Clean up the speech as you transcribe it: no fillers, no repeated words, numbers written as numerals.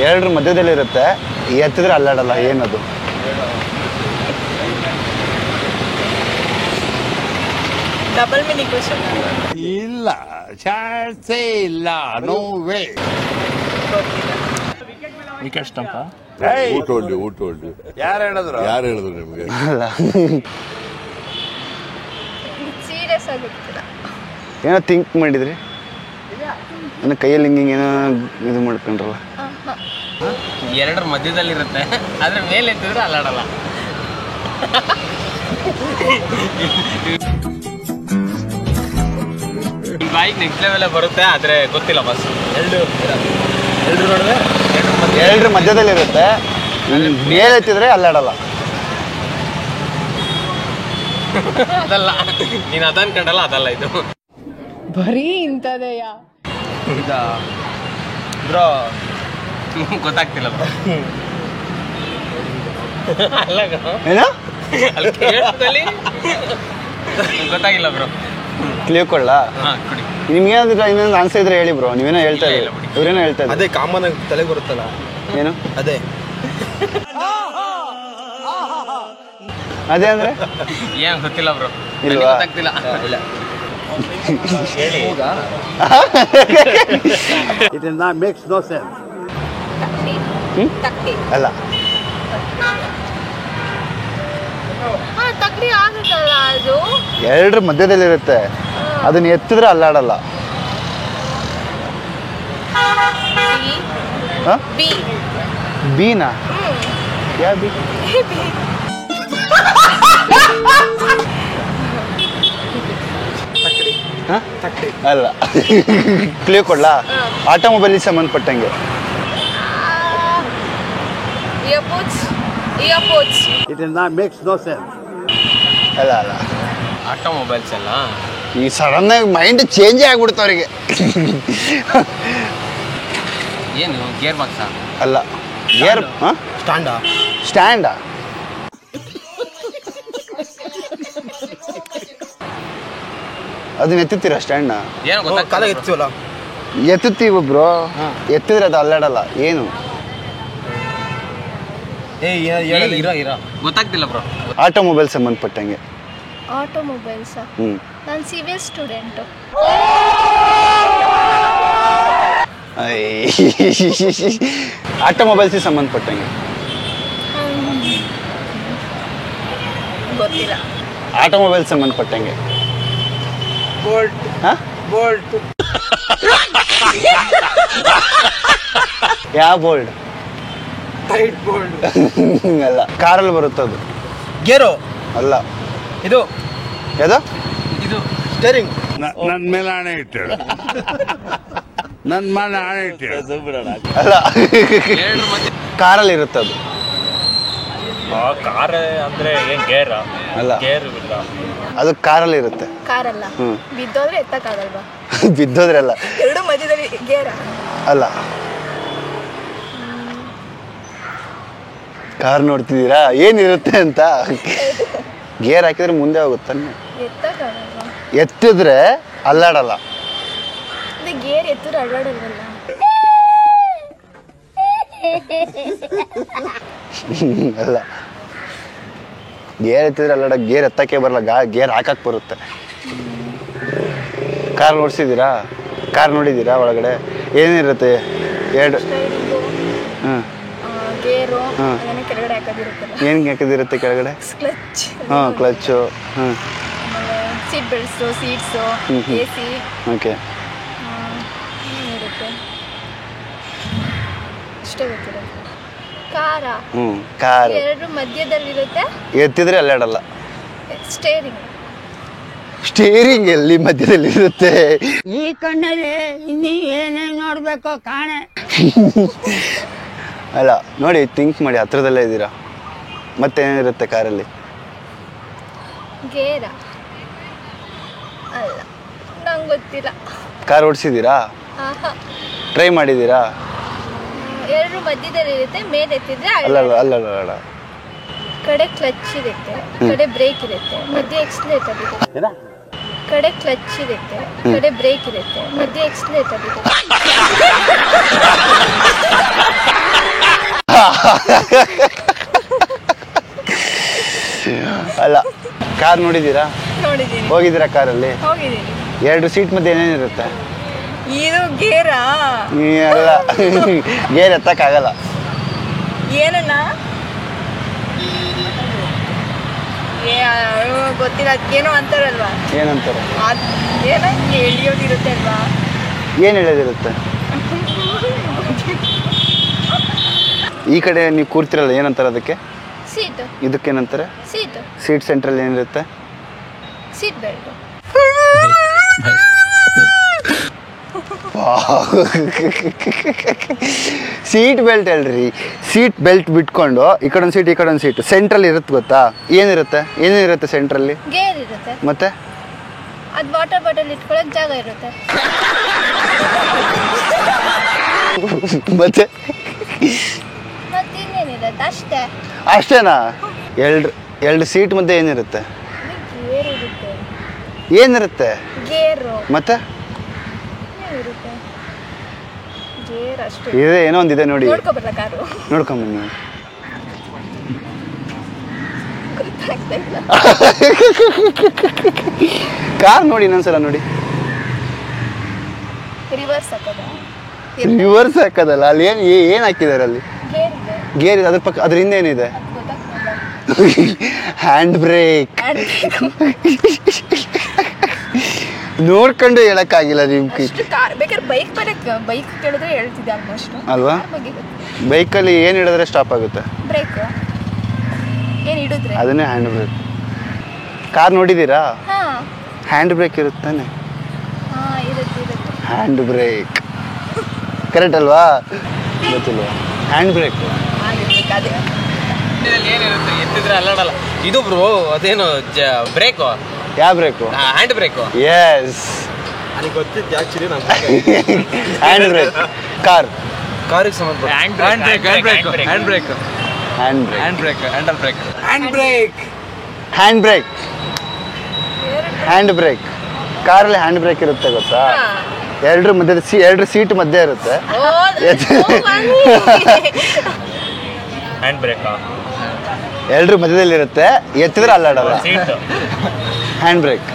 ಎರಡರ ಮಧ್ಯದಲ್ಲಿರುತ್ತೆ, ಎತ್ತಿದ್ರೆ ಅಲ್ಲಾಡಲ್ಲ. ಏನದು? Double meaning question ಇಲ್ಲ, ಚಾನ್ಸೇ ಇಲ್ಲ, ನೋ ವೇ. Wicket stump. ಊಟ ಯಾರು ಹೇಳಿದ್ರು ನಿಮ್ಗೆ? ಅಲ್ಲ, ಸೀರಿಯಸ್ ಆಗುತ್ತಿಲ್ಲ. ಏನೋ ಥಿಂಕ್ ಮಾಡಿದ್ರಿ, ಏನೋ ಕೈಯಲ್ಲಿ ಹಿಂಗೆ ಏನೋ ಇದು ಮಾಡ್ಕೊಂಡ್ರಲ್ಲ. ಎರಡರ ಮಧ್ಯದಲ್ಲಿರುತ್ತೆ, ಆದ್ರೆ ಮೇಲೆ ಎತ್ತಿದ್ರೆ ಅಲ್ಲಾಡಲ್ಲ. ಬಾಯಿಗೆ ನೆಕ್ಸ್ಟ್ ಲೆವೆಲ್ ಬರುತ್ತೆ, ಆದ್ರೆ ಗೊತ್ತಿಲ್ಲ ಬಸ್. ಎರಡರ ಮಧ್ಯದಲ್ಲಿರುತ್ತೆ, ಮೇಲೆ ಎತ್ತಿದ್ರೆ ಅಲ್ಲಾಡಲ್ಲ. ಅದಲ್ಲ, ನೀನು ಅದನ್ ಕಂಡಲ್ಲ, ಅದಲ್ಲ ಇದು. ಬರೀ ಇಂಥದೆಯಾ? ಬ್ರೋ ಗೊತ್ತಾಗ್ತಿಲ್ಲ ಬ್ರೋ. ಅಲ್ಲ ಏನೋ ಅಲ್ಲಿ ಕೇಳಿದಲ್ಲಿ ಗೊತ್ತಾಗಿಲ್ಲ ಬ್ರೋ. ಕ್ಲಿಯರ್ ಕೊಡ್ಲ? ಕೊಡಿ. ನಿಮ್ಗೇನಾದ್ರು ಇನ್ನೊಂದು ಆನ್ಸರ್ ಇದ್ರೆ ಹೇಳಿ ಬ್ರೋ. ನೀವೇನೋ ಹೇಳ್ತಾ ಇದ್ದೀರಿ, ಇವ್ರೇನೋ ಹೇಳ್ತಾ ಇದ್ದಾರೆ. ಅದೇ ಕಾಮನ್ ಆಗಿ ತಲೆಗೆ ಬರುತ್ತಲ್ಲ, ಏನು ಅದೇ ಅದೇ ಅಂದ್ರೆ ಏನ್ ಗೊತ್ತಿಲ್ಲ ಬ್ರೋ, ಇಲ್ವಾ? ಗೊತ್ತಾಗ್ತಿಲ್ಲ. It makes no sense. ತಕ್ಕಡಿ ಅಲ್ಲ, ತಕ್ಕಡಿ ಆಗುತ್ತಲ್ಲ ಅದು. ಎರಡರ ಮಧ್ಯದಲ್ಲಿರುತ್ತೆ, ಅದನ್ನ ಎತ್ತಿದ್ರೆ ಅಲ್ಲಾಡಲ್ಲ. ಬಿ. ಬೀನಾ? ಯಾ ಬಿ? ಅಲ್ಲ. ಕ್ಲಿಯರ್ ಕೊಡ್ಲಾ? ಆಟೋಮೊಬೈಲಿಗೆ ಸಂಬಂಧಪಟ್ಟಂಗೆ. ಇಯರ್ಪೋಡ್ಸ್. It makes no sense. ಅಲ್ಲ ಅಲ್ಲ, ಆಟೋಮೊಬೈಲ್ಸ್ ಎಲ್ಲ ಈ ಸಡನ್ ಆಗಿ ಮೈಂಡ್ ಚೇಂಜ್ ಆಗ್ಬಿಡ್ತು ಅವರಿಗೆ. ಏನು ಗೇರ್ ಬಾಕ್ಸ? ಅಲ್ಲ, ಗೇರ್ ಸ್ಟ್ಯಾಂಡಾ? ಅದನ್ನ ಎತ್ತುತ್ತೀರಾ ಸ್ಟ್ಯಾಂಡ್ನ? ಏನು ಕಾಲ ಗೊತ್ತಾಗ್ತಿಲ್ಲ ಎತ್ತೀವಲ್ಲ, ಎತ್ತುತ್ತೀವಿ ಬ್ರೋ, ಎತ್ತಿದ್ರೆ ಅದು ಅಲ್ಲಾಡಲ್ಲ. ಏನು? ಇರೋ ಗೊತ್ತಾಗ್ತಿಲ್ಲ ಬ್ರೋ. ಆಟೋಮೊಬೈಲ್ ಸಂಬಂಧಪಟ್ಟಂಗೆ. ಆಟೋಮೊಬೈಲ್ಸ್. ನಾನು ಸಿವಿಲ್ ಸ್ಟೂಡೆಂಟು. ಆಟೋಮೊಬೈಲ್ಸಿಗೆ ಸಂಬಂಧಪಟ್ಟಂಗೆ. ಗೊತ್ತಿಲ್ಲ. ಆಟೋಮೊಬೈಲ್ ಸಂಬಂಧಪಟ್ಟಂಗೆ. ಬೋಲ್ಟ್ ಯಾವ ಬೋಲ್ಡ್? ಟೈಟ್ ಬೋಲ್ಟ್ ಅಲ್ಲ, ಕಾರಲ್ಲಿ ಬರುತ್ತದು. ಗೇರು ಅಲ್ಲ. ಇದು ಯಾವ್ದು? ಇದು ಸ್ಟೇರಿಂಗ್. ನನ್ನ ಮೇಲೆ ಆಣೆ ಇಟ್ಟೇಳು, ನನ್ನ ಮೇಲೆ ಆಣೆ ಇಟ್ಟೇಳು. ಅಲ್ಲ, ಎರಡರ ಮಧ್ಯೆ ಕಾರಲ್ಲಿ ಇರುತ್ತದು. ಕಾರ್ ಅಂದ್ರೆ ಏನ್ ಗೇರ್ ಅಲ್ಲ, ಗೇರ್ ಇಲ್ಲ, ಅದು ಕಾರಲ್ಲಿ ಇರುತ್ತೆ. ಕಾರಲ್ಲ. ಬಿದ್ದೋದ್ರೆ ಎತ್ತಕ್ಕಾಗಲ್ವಾ? ಬಿದ್ದೋದ್ರೆ ಅಲ್ಲ. ಎರಡು ಮಧ್ಯದಲ್ಲಿ ಗೇರ? ಅಲ್ಲ, ಕಾರ್ ನೋಡ್ತಿದ್ದೀರಾ ಏನಿರುತ್ತೆ ಅಂತ? ಗೇರ್ ಹಾಕಿದ್ರೆ ಮುಂದೆ ಹೋಗುತ್ತಾನೆ. ಎತ್ತಕ್ಕಾಗಲ್ವಾ? ಎತ್ತಿದ್ರೆ ಅಲ್ಲಾಡಲ್ಲ. ಅದೇ ಗೇರ್ ಎತ್ತಿದ್ರೆ ಅಡ್ಡಾಡಲ್ವಲ್ಲ. ಅಲ್ಲ, ಗೇರ್ ಎತ್ತಿದ್ರೆ ಅಲ್ಲಾಡ. ಗೇರ್ ಎತ್ತಕ್ಕೆ ಬರಲ್ಲ, ಗೇರ್ ಹಾಕಕ್ಕೆ ಬರುತ್ತೆ. ಕಾರ್ ನೋಡ್ಸಿದ್ದೀರಾ? ಕಾರ್ ನೋಡಿದ್ದೀರಾ? ಒಳಗಡೆ ಏನಿರುತ್ತೆ? ಎರಡು ಹಾಂ ಗೇರು ಕೆಳಗಡೆ ಹಾಕೋದಿರುತ್ತಲ್ಲ. ಏನು ಹಾಕೋದಿರುತ್ತೆ ಕೆಳಗಡೆ? ಕ್ಲಚ್. ಹಾಂ, ಕ್ಲಚ್ಚು. ಹಾಂ, seat belts, seats, AC. Okay, ಏನಿರುತ್ತೆ ಅಷ್ಟೇ ಗೊತ್ತಿಲ್ಲ. ಕಾರ. ಕಾರ್ ಎರಡು ಮಧ್ಯದಲ್ಲಿರುತ್ತೆ, ಎತ್ತಿದ್ರೆ ಅಲ್ಲಾಡಲ್ಲ. ಸ್ಟೇರಿಂಗ್. ಸ್ಟೇರಿಂಗ್ ಎಲ್ಲಿ ಮಧ್ಯದಲ್ಲಿ ಇರುತ್ತೆ? ಈ ಕಣ್ಣಲ್ಲಿ ಇನ್ನೀ ಏನೇನು ನೋಡ್ಬೇಕೋ ಕಾಣೆ. ಅಲ್ಲ, ನೋಡಿ, ಥಿಂಕ್ ಮಾಡಿ, ಹತ್ರದಲ್ಲೇ ಇದ್ದೀರಾ. ಮತ್ತೇನಿರುತ್ತೆ ಕಾರಲ್ಲಿ? ಗೇರ ಅಲ್ಲ, ನಂಗೆ ಗೊತ್ತಿಲ್ಲ. ಕಾರ್ ಓಡಿಸಿದ್ದೀರಾ? ಟ್ರೈ ಮಾಡಿದ್ದೀರಾ? ಎರಡು ಮಧ್ಯದಲ್ಲಿ ಇರುತ್ತೆ, ಮೇಲೆ ಎತ್ತಿದ್ರೆ ಅಲ್ಲ ಅಲ್ಲ ಅಲ್ಲ ಅಲ್ಲ, ಕಡೆ ಕ್ಲಚ್ ಇರುತ್ತೆ, ಕಡೆ ಬ್ರೇಕ್ ಇರುತ್ತೆ, ಮಧ್ಯೆ ಎಕ್ಸ್ಲೇಟರ್ ಇರುತ್ತೆ. ಕಡೆ ಕ್ಲಚ್ ಇರುತ್ತೆ, ಕಡೆ ಬ್ರೇಕ್ ಇರುತ್ತೆ, ಮಧ್ಯೆ ಎಕ್ಸ್ಲೇಟರ್ ಇರುತ್ತೆ. ಅಲ್ಲ, ಕಾರ್ ನೋಡಿದ್ದೀರಾ? ನೋಡಿದ್ದೀನಿ. ಹೋಗಿದ್ದೀರಾ ಕಾರಲ್ಲಿ? ಹೋಗಿದ್ದೀನಿ. 2 ಸೀಟ್ ಮಧ್ಯೆ ಏನೇನಿರುತ್ತೆ? ಇದು ಗೇರಾ? ಅಲ್ಲ, ಗೇರ್ ಎತ್ತಕ್ಕಾಗಲ್ಲ. ಏನಣ್ಣ? ಗೊತ್ತಿಲ್ಲ, ಅದಕ್ಕೇನೋ ಅಂತಾರಲ್ವಾ? ಏನಂತಾರೆ? ಏನೋ ಎಳಿಯೋದಿರುತ್ತೆ ಅಲ್ವಾ? ಏನು ಹೇಳೋದಿರುತ್ತೆ? ಈ ಕಡೆ ನೀವು ಕೂರ್ತಿರಲ್ಲ, ಏನಂತಾರೆ ಅದಕ್ಕೆ? ಸೀಟು. ಇದಕ್ಕೇನಂತಾರೆ? ಸೀಟು. ಸೀಟ್ ಸೆಂಟ್ರಲ್ಲಿ ಏನಿರುತ್ತೆ? Seat belt. ಸೀಟ್ ಬೆಲ್ಟ್ ಹೇಳ್ರಿ. ಸೀಟ್ ಬೆಲ್ಟ್ ಬಿಟ್ಕೊಂಡು ಈ ಕಡೆ ಒಂದು ಸೀಟ್, ಈ ಕಡೆ ಒಂದು ಸೀಟ್, ಸೆಂಟ್ರಲ್ಲಿ ಇರುತ್ತೆ ಗೊತ್ತಾ? ಏನಿರುತ್ತೆ ಸೆಂಟ್ರಲ್ಲಿ? ಗೇರ್ ಇರುತ್ತೆ. ಮತ್ತೆ ಅದು ವಾಟರ್ ಬಾಟಲ್ ಇಟ್ಕೊಳಕ್ ಜಾಗ ಇರುತ್ತೆ. ಮತ್ತೆ ಇನ್ನೇನಿರುತ್ತೆ? ಅಷ್ಟೇ. ಅಷ್ಟೇನಾ? ಎರಡು ಸೀಟ್ ಮಧ್ಯೆ ಏನಿರುತ್ತೆ? ಗೇರ್ ಇರುತ್ತೆ. ಏನಿರುತ್ತೆ? ಗೇರು. ಮತ್ತೆ ಇರುತ್ತೆ ಗೇರ್ ಅಷ್ಟೇ. ಇದೆ, ಏನೋ ಒಂದಿದೆ ನೋಡಿ, ನೋಡ್ಕೊಬರ್ಲ ಕಾರು? ನೋಡ್ಕೊಂಬನ್ನಿ. ಗೊತ್ತಾಗ್ತಾ ಇಲ್ಲ. ಕಾರ್ ನೋಡಿ, ಇನ್ನೊಂದ್ಸಲ ನೋಡಿ. ರಿವರ್ಸ್ ಹಾಕೋದ? ರಿವರ್ಸ್ ಹಾಕೋದಲ್ಲ, ಅಲ್ಲಿ ಏನು ಹಾಕಿದ್ದಾರೆ? ಅಲ್ಲಿ ಗೇರ್ ಇದೆ. ಗೇರ್ ಇದೆ, ಅದ್ರ ಹಿಂದೆ ಏನಿದೆ? ಅದು ಗೊತ್ತಾಗ್ತಿಲ್ಲ. Hand break. ನೋಡ್ಕೊಂಡು ಹೇಳಕ್ಕಾಗಿಲ್ಲ ನಿಮ್ಗೆ. ಅಷ್ಟು ಕಾರ್ ಬೇಕಾದ್ರೆ ಬೈಕ್ ಕೇಳಿದ್ರೆ ಹೇಳ್ತಿದ್ದೆ ಆಲ್ಮೋಸ್ಟ್ ಅಲ್ವಾ? ಬೈಕಲ್ಲಿ ಏನು ಹಿಡಿದ್ರೆ ಸ್ಟಾಪ್ ಆಗುತ್ತೆ? ಬ್ರೇಕ್. ಏನು ಹಿಡಿದ್ರೆ ಅದನ್ನೇ ಹ್ಯಾಂಡ್ ಬ್ರೇಕ್. ಕಾರ್ ನೋಡಿದ್ದೀರಾ? ಹಾ ಹ್ಯಾಂಡ್ ಬ್ರೇಕ್ ಇರುತ್ತಾನೆ. ಹಾ ಇರುತ್ತೆ. ಹ್ಯಾಂಡ್ ಬ್ರೇಕ್ ಕರೆಕ್ಟ್ ಅಲ್ವಾ? ಗೊತ್ತಿಲ್ವಾ? ಹ್ಯಾಂಡ್ ಬ್ರೇಕ್ ಅದೇ ಏನಿರುತ್ತೆ? ಎತ್ತಿದ್ರೆ ಅಲ್ಲಾಡಲ್ಲ. ಇದು ಬ್ರೋ ಅದೇನು ಬ್ರೇಕು? ಯಾವ ಬ್ರೇಕು? Hand break. ಎಸ್, ನನಗೆ ಗೊತ್ತಿತ್ತು ಆ್ಯಕ್ಚುಲಿ. ನಾನು ಹ್ಯಾಂಡ್ ಬ್ರೇಕ್. ಕಾರಿಗೆ ಸಂಬಂಧಪಟ್ಟ hand brake. Hand brake. Handle brake. Hand brake. Hand brake. Hand brake. ಕಾರಲ್ಲಿ ಹ್ಯಾಂಡ್ ಬ್ರೇಕ್ ಇರುತ್ತೆ ಗೊತ್ತಾ? ಎರಡು ಸೀಟ್ ಮಧ್ಯೆ ಇರುತ್ತೆ. ಹ್ಯಾಂಡ್ ಬ್ರೇಕ್ ಎರಡರ ಮಧ್ಯದಲ್ಲಿ ಇರುತ್ತೆ, ಎತ್ತಿದ್ರೆ ಅಲ್ಲಾಡಲ್ಲ. Hand break.